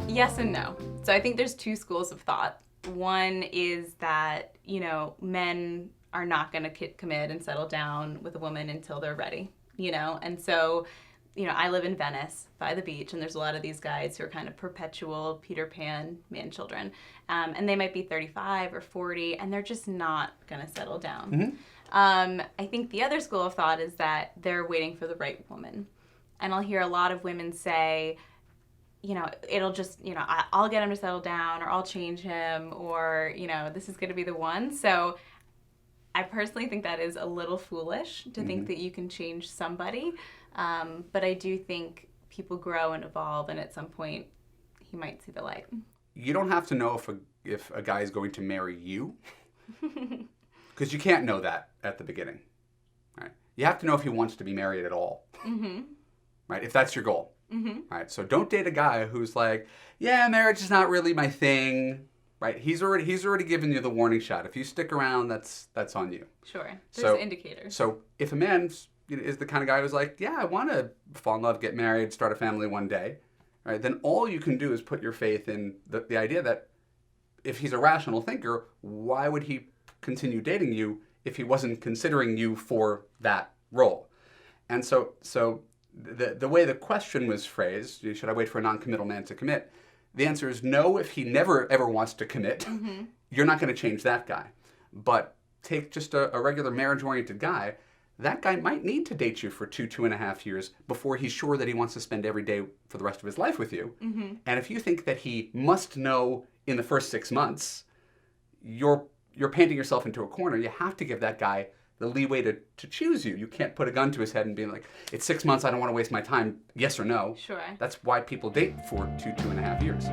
Yes and no. So I think there's two schools of thought. One is that, men are not going to commit and settle down with a woman until they're ready, And so, I live in Venice by the beach, and there's a lot of these guys who are kind of perpetual Peter Pan man children. And they might be 35 or 40, and they're just not going to settle down. Mm-hmm. I think the other school of thought is that they're waiting for the right woman. And I'll hear a lot of women say, it'll just, I'll get him to settle down, or I'll change him, or, this is going to be the one. So I personally think that is a little foolish to think that you can change somebody. But I do think people grow and evolve, and at some point he might see the light. You don't have to know if a guy is going to marry you, because you can't know that at the beginning. Right? You have to know if he wants to be married at all. Mm-hmm. Right? If that's your goal. Mm-hmm. Right? So don't date a guy who's like, yeah, marriage is not really my thing. Right? He's already given you the warning shot. If you stick around, that's on you. Sure. There's indicators. So if a man is the kind of guy who's like, yeah, I want to fall in love, get married, start a family one day, right? Then all you can do is put your faith in the idea that if he's a rational thinker, why would he continue dating you if he wasn't considering you for that role? And so the way the question was phrased, should I wait for a non-committal man to commit? The answer is no. If he never ever wants to commit, you're not going to change that guy. But take just a regular marriage-oriented guy. That guy might need to date you for 2.5 years before he's sure that he wants to spend every day for the rest of his life with you. Mm-hmm. And if you think that he must know in the first 6 months, you're painting yourself into a corner. You have to give that guy the leeway to choose you. You can't put a gun to his head and be like, it's 6 months, I don't want to waste my time, yes or no. Sure. That's why people date for 2.5 years.